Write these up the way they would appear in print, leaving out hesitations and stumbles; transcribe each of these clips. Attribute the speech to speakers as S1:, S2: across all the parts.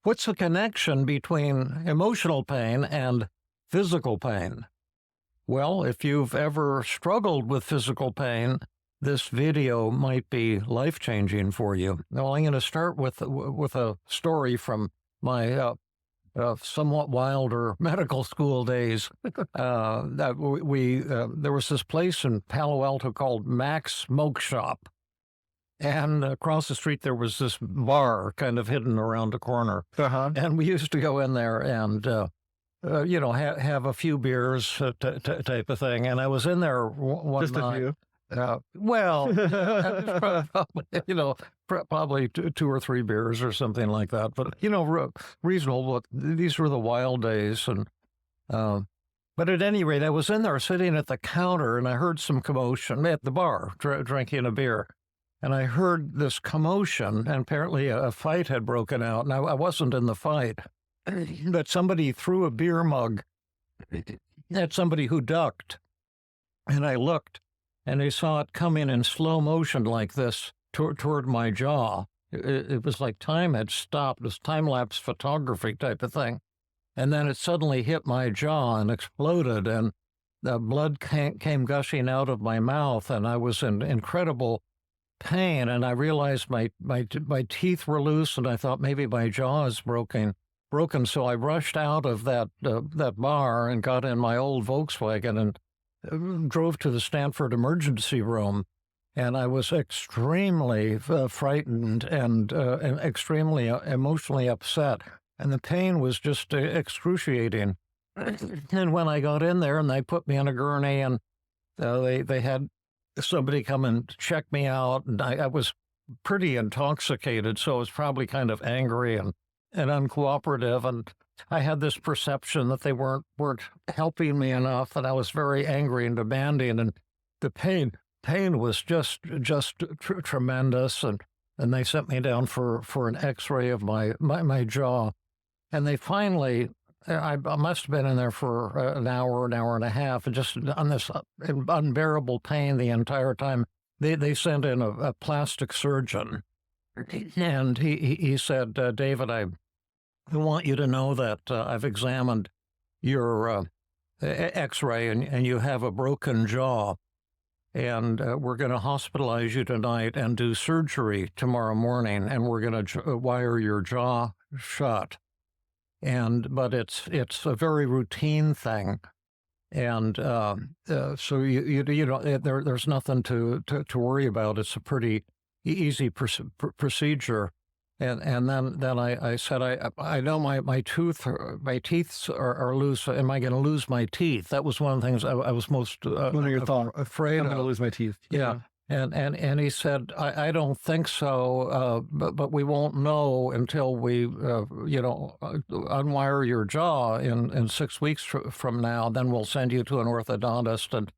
S1: what's the connection between emotional pain and physical pain? Well, if you've ever struggled with physical pain, this video might be life-changing for you. Now, I'm going to start with a story from my somewhat wilder medical school days. There was this place in Palo Alto called Mac's Smoke Shop. And across the street, there was this bar kind of hidden around the corner.
S2: Uh-huh.
S1: And we used to go in there and, have a few beers type of thing. And I was in there one
S2: Just
S1: night.
S2: a few.
S1: Probably 2 or 3 beers or something like that. But, reasonable. But these were the wild days. And but at any rate, I was in there sitting at the counter, and I heard some commotion at the bar, drinking a beer. And I heard this commotion, and apparently a fight had broken out. And I wasn't in the fight, but somebody threw a beer mug at somebody who ducked. And I looked, and I saw it come in slow motion like this toward my jaw. It was like time had stopped. It was time-lapse photography type of thing. And then it suddenly hit my jaw and exploded, and the blood came gushing out of my mouth, and I was in incredible pain, and I realized my teeth were loose, and I thought maybe my jaw is broken. So I rushed out of that bar and got in my old Volkswagen and drove to the Stanford emergency room. And I was extremely frightened and extremely emotionally upset, and the pain was just excruciating. And when I got in there and they put me on a gurney, and they had somebody come and check me out, and I was pretty intoxicated, so I was probably kind of angry and uncooperative, and I had this perception that they weren't helping me enough, and I was very angry and demanding, and the pain was just tremendous, and they sent me down for an X-ray of my jaw, and they finally. I must have been in there for an hour and a half, and just on this unbearable pain the entire time. They sent in a plastic surgeon, and he said, David, I want you to know that I've examined your X-ray, and you have a broken jaw, and we're going to hospitalize you tonight and do surgery tomorrow morning, and we're going to wire your jaw shut. But it's a very routine thing, and so you don't there's nothing to worry about. It's a pretty easy procedure, and then I said I know my teeth are loose. Am I going to lose my teeth? That was one of the things I was most
S2: One of your thoughts.
S1: afraid
S2: I'm
S1: of.
S2: going to lose my teeth.
S1: Yeah. And he said, I don't think so, but we won't know until we, unwire your jaw in 6 weeks from now. Then we'll send you to an orthodontist, and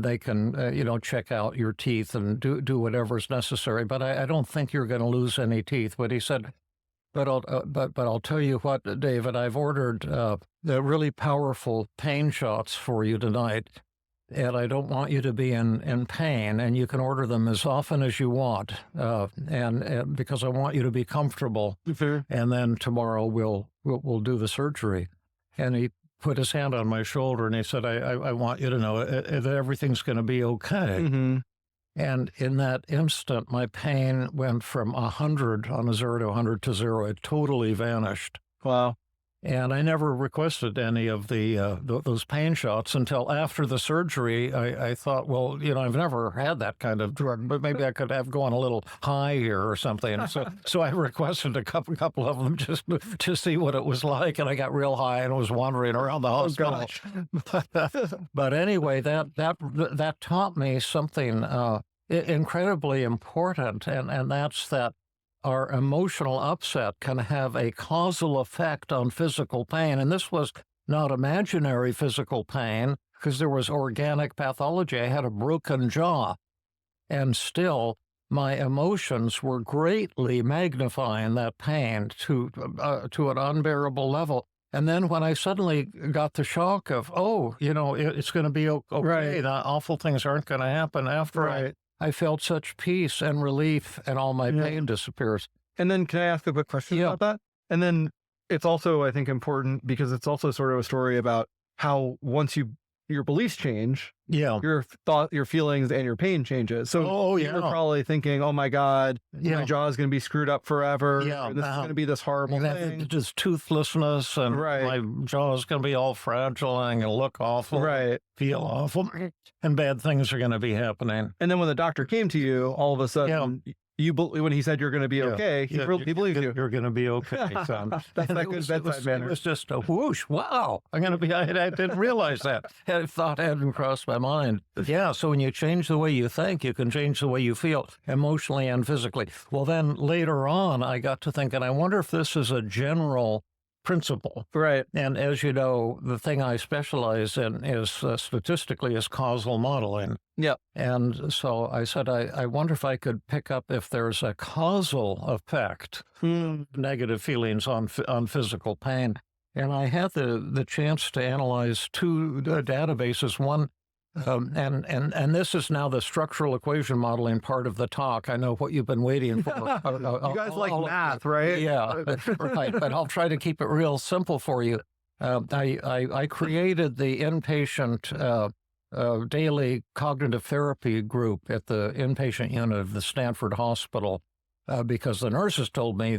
S1: they can, check out your teeth and do whatever's necessary. But I don't think you're going to lose any teeth. But he said, but I'll tell you what, David, I've ordered the really powerful pain shots for you tonight. And I don't want you to be in pain, and you can order them as often as you want, and because I want you to be comfortable.
S2: Fair.
S1: And then tomorrow we'll do the surgery. And he put his hand on my shoulder, and he said, I want you to know that everything's going to be okay.
S2: Mm-hmm.
S1: And in that instant, my pain went from 100 on a 0 to 100 to 0. It totally vanished.
S2: Wow.
S1: And I never requested any of those pain shots until after the surgery. I thought, well, I've never had that kind of drug, but maybe I could have gone a little high here or something. So I requested a couple of them just to see what it was like, and I got real high and was wandering around the hospital. But anyway, that taught me something incredibly important, and that's that our emotional upset can have a causal effect on physical pain. And this was not imaginary physical pain, because there was organic pathology. I had a broken jaw, and still my emotions were greatly magnifying that pain to an unbearable level. And then when I suddenly got the shock of, it's going to be okay,
S2: Right.
S1: the awful things aren't going to happen after all,
S2: Right.
S1: I felt such peace and relief, and all my
S2: Yeah.
S1: pain disappears.
S2: And then can I ask a quick question
S1: Yeah.
S2: about that? And then it's also, I think, important because it's also sort of a story about how once your beliefs change,
S1: Yeah.
S2: your thought, your feelings, and your pain changes. So you're probably thinking, "Oh my God, my jaw is going to be screwed up forever.
S1: Yeah,
S2: and this is going to be this horrible thing.
S1: Just toothlessness, and my jaw is going to be all fragile, and I'm going to look awful, feel awful, and bad things are going to be happening."
S2: And then when the doctor came to you, all of a sudden, when he said you're going to be okay, he believes you.
S1: You're going to be okay, son.
S2: That's that good bedside manner.
S1: It was just a whoosh. Wow, I'm going to be. I didn't realize that. That thought hadn't crossed my mind. Yeah. So when you change the way you think, you can change the way you feel emotionally and physically. Well, then later on, I got to thinking, I wonder if this is a general principle.
S2: Right.
S1: And as you know, the thing I specialize in is statistically is causal modeling.
S2: Yeah.
S1: And so I said, I wonder if I could pick up if there's a causal effect, negative feelings on physical pain. And I had the chance to analyze two databases. One, and this is now the structural equation modeling part of the talk. I know what you've been waiting for.
S2: You guys like math, right?
S1: Yeah, right. But I'll try to keep it real simple for you. I created the inpatient daily cognitive therapy group at the inpatient unit of the Stanford Hospital because the nurses told me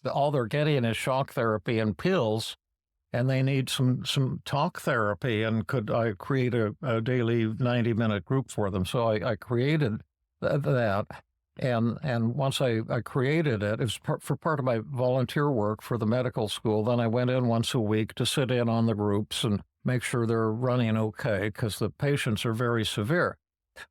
S1: all they're getting is shock therapy and pills. And they need some talk therapy, and could I create a daily 90-minute group for them? So I created that, and once I created it, it was for part of my volunteer work for the medical school. Then I went in once a week to sit in on the groups and make sure they're running okay, because the patients are very severe.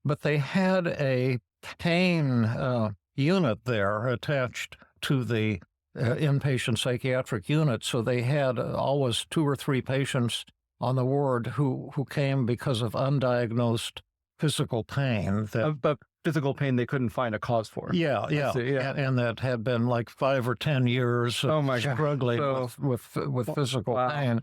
S1: But they had a pain unit there attached to the inpatient psychiatric unit, so they had always 2 or 3 patients on the ward who came because of undiagnosed physical pain.
S2: But physical pain they couldn't find a cause for.
S1: Yeah. And that had been like 5 or 10 years of struggling with physical pain.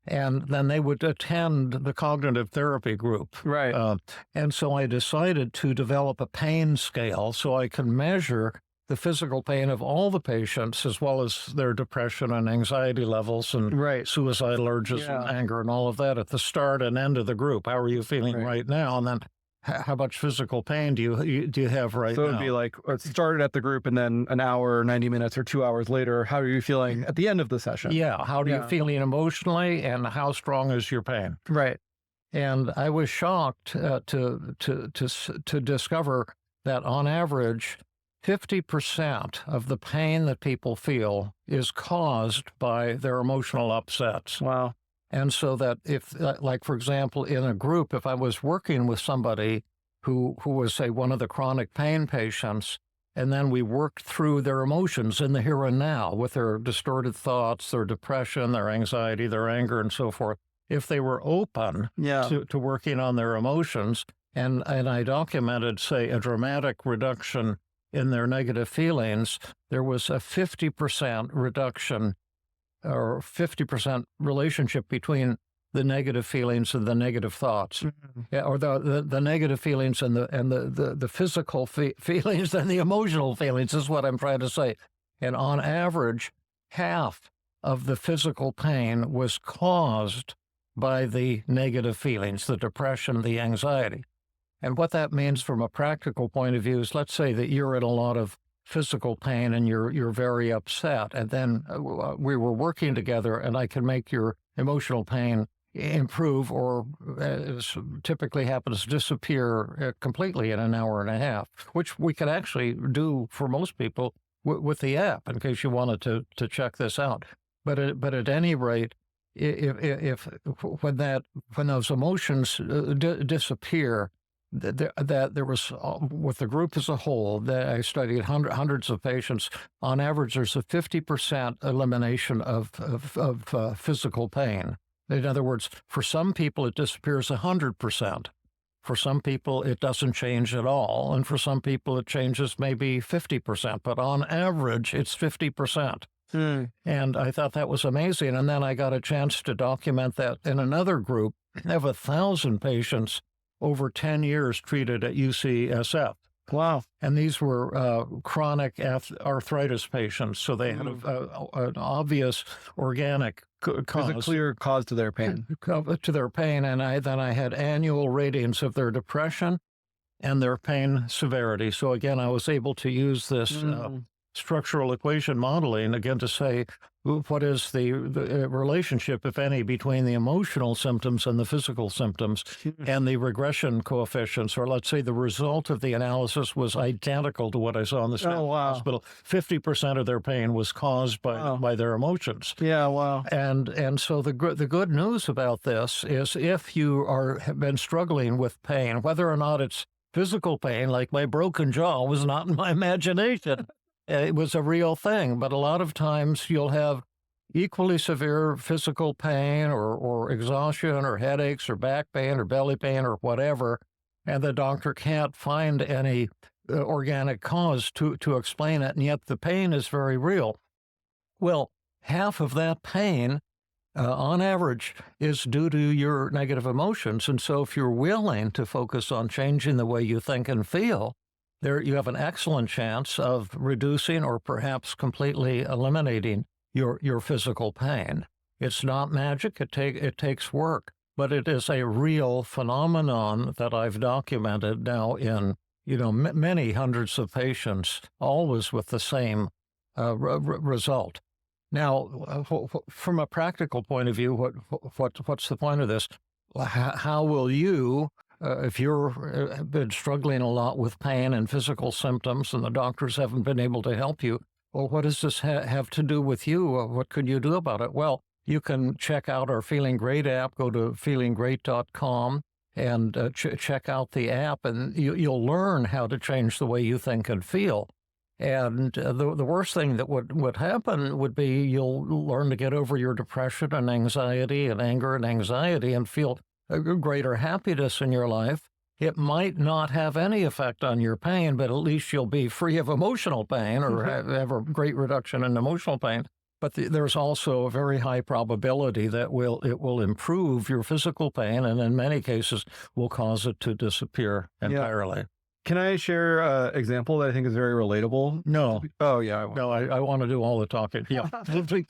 S1: And then they would attend the cognitive therapy group.
S2: Right.
S1: And so I decided to develop a pain scale so I can measure the physical pain of all the patients, as well as their depression and anxiety levels and suicidal urges and anger and all of that at the start and end of the group. How are you feeling right now? And then how much physical pain do you have right now?
S2: So it would be like, it started at the group, and then an hour, 90 minutes, or 2 hours later, how are you feeling at the end of the session?
S1: Yeah. How are you feeling emotionally, and how strong is your pain?
S2: Right.
S1: And I was shocked to discover that on average, 50% of the pain that people feel is caused by their emotional upsets.
S2: Wow.
S1: And so that if, like, for example, in a group, if I was working with somebody who was, say, one of the chronic pain patients, and then we worked through their emotions in the here and now with their distorted thoughts, their depression, their anxiety, their anger, and so forth, if they were open to working on their emotions, and I documented, say, a dramatic reduction in their negative feelings, there was a 50% reduction or 50% relationship between the negative feelings and the negative thoughts, or the negative feelings and the physical feelings and the emotional feelings is what I'm trying to say. And on average, half of the physical pain was caused by the negative feelings, the depression, the anxiety. And what that means from a practical point of view is, let's say that you're in a lot of physical pain and you're very upset, and then we were working together, and I can make your emotional pain improve, or as typically happens, disappear completely in an hour and a half, which we could actually do for most people with the app, in case you wanted to check this out. But at any rate, if when those emotions disappear, that there was, with the group as a whole, that I studied hundreds of patients, on average there's a 50% elimination of physical pain. In other words, for some people it disappears 100%. For some people it doesn't change at all, and for some people it changes maybe 50%, but on average it's 50%. And I thought that was amazing. And then I got a chance to document that in another group of 1,000 patients over 10 years treated at UCSF.
S2: Wow.
S1: And these were chronic arthritis patients. So they had an obvious organic cause.
S2: There's a clear cause to their pain.
S1: To their pain. And then I had annual ratings of their depression and their pain severity. So again, I was able to use this structural equation modeling again to say, what is the relationship, if any, between the emotional symptoms and the physical symptoms and the regression coefficients, or let's say the result of the analysis was identical to what I saw in the Stanford Hospital. 50% of their pain was caused by their emotions.
S2: Yeah, wow.
S1: And so the good news about this is if you have been struggling with pain, whether or not it's physical pain, like my broken jaw was not in my imagination. It was a real thing, but a lot of times you'll have equally severe physical pain or exhaustion or headaches or back pain or belly pain or whatever, and the doctor can't find any organic cause to explain it, and yet the pain is very real. Well, half of that pain, on average, is due to your negative emotions, and so if you're willing to focus on changing the way you think and feel, there you have an excellent chance of reducing or perhaps completely eliminating your physical pain. It's not magic. It takes work, but it is a real phenomenon that I've documented now in many hundreds of patients, always with the same result. Now, from a practical point of view, what's the point of this? How will you? If you've been struggling a lot with pain and physical symptoms and the doctors haven't been able to help you, well, what does this have to do with you? What can you do about it? Well, you can check out our Feeling Great app. Go to feelinggreat.com and check out the app, and you'll learn how to change the way you think and feel. And the worst thing that would happen would be you'll learn to get over your depression and anxiety and anger and anxiety and feel a greater happiness in your life. It might not have any effect on your pain, but at least you'll be free of emotional pain or have a great reduction in emotional pain. But there's also a very high probability that it will improve your physical pain, and in many cases will cause it to disappear entirely.
S2: Yeah. Can I share an example that I think is very relatable?
S1: No.
S2: Oh, yeah.
S1: No, I want to do all the talking. Yeah.
S2: One thing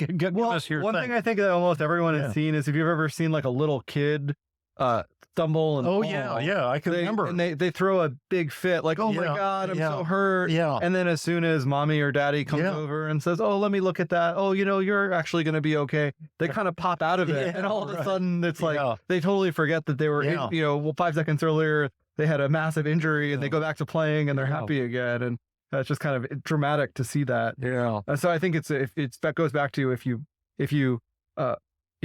S2: I think that almost everyone has seen is if you've ever seen like a little kid stumble and fall.
S1: Yeah, I can remember.
S2: And they throw a big fit, like, oh my God, I'm so hurt. Yeah. And then as soon as mommy or daddy comes over and says, oh, let me look at that. Oh, you're actually going to be okay. They kind of pop out of it. And all of a sudden it's like, they totally forget that they were, 5 seconds earlier, they had a massive injury and they go back to playing and they're happy again. And it's just kind of dramatic to see that.
S1: Yeah.
S2: And so I think that goes back to if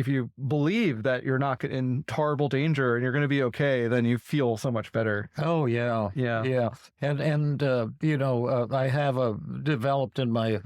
S2: you believe that you're not in horrible danger and you're going to be okay, then you feel so much better.
S1: Oh, yeah.
S2: Yeah.
S1: And I have developed in my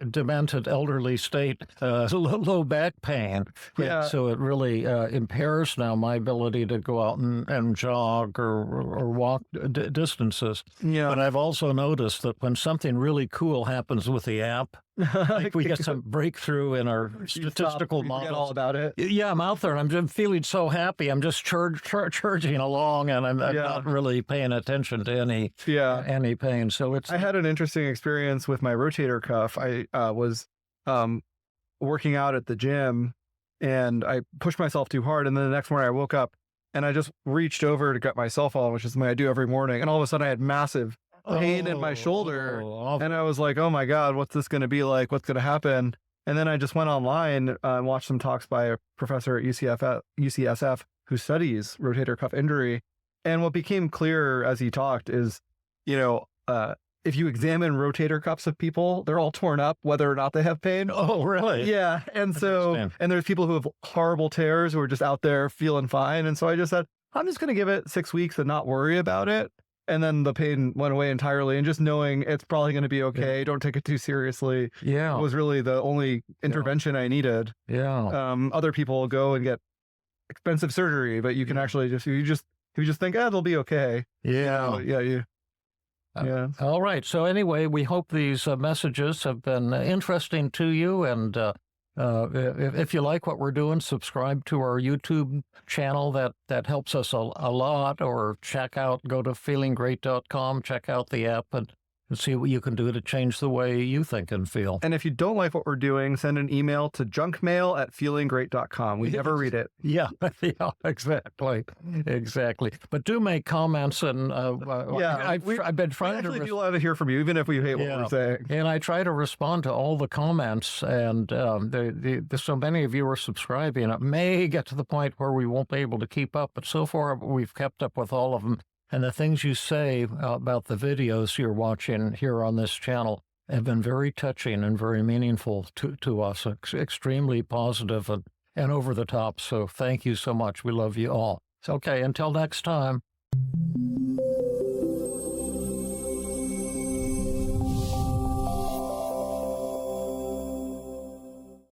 S1: demented elderly state low back pain.
S2: Yeah.
S1: So it really impairs now my ability to go out and jog or walk distances.
S2: Yeah.
S1: But I've also noticed that when something really cool happens with the app, like we get some breakthrough in our statistical models.
S2: Forget all about it.
S1: Yeah, I'm out there and I'm feeling so happy. I'm just charging along, and I'm not really paying attention to any pain. So I
S2: had an interesting experience with my rotator cuff. I was working out at the gym, and I pushed myself too hard. And then the next morning I woke up and I just reached over to get my cell phone, which is something I do every morning. And all of a sudden I had massive pain in my shoulder. And I was like, oh my God, what's this going to be like? What's going to happen? And then I just went online and watched some talks by a professor at UCSF who studies rotator cuff injury. And what became clear as he talked is, if you examine rotator cuffs of people, they're all torn up, whether or not they have pain.
S1: Oh, really?
S2: Yeah. And and there's people who have horrible tears who are just out there feeling fine. And so I just said, I'm just going to give it 6 weeks and not worry about it. And then the pain went away entirely. And just knowing it's probably going to be okay, don't take it too seriously, was really the only intervention I needed.
S1: Yeah.
S2: Other people go and get expensive surgery, but you can actually if you just think, they'll be okay.
S1: Yeah.
S2: Yeah.
S1: All right. So anyway, we hope these messages have been interesting to you, and If you like what we're doing, subscribe to our YouTube channel. That helps us a lot. Or go to feelinggreat.com, check out the app, and see what you can do to change the way you think and feel.
S2: And if you don't like what we're doing, send an email to junkmail@feelinggreat.com. We never read it.
S1: Yeah, yeah, exactly. But do make comments, and I've been trying
S2: We
S1: to.
S2: actually do love to hear from you, even if we hate what we're saying.
S1: And I try to respond to all the comments, and so many of you are subscribing. It may get to the point where we won't be able to keep up, but so far we've kept up with all of them. And the things you say about the videos you're watching here on this channel have been very touching and very meaningful to us, extremely positive and over the top. So thank you so much. We love you all. So, okay, until next time.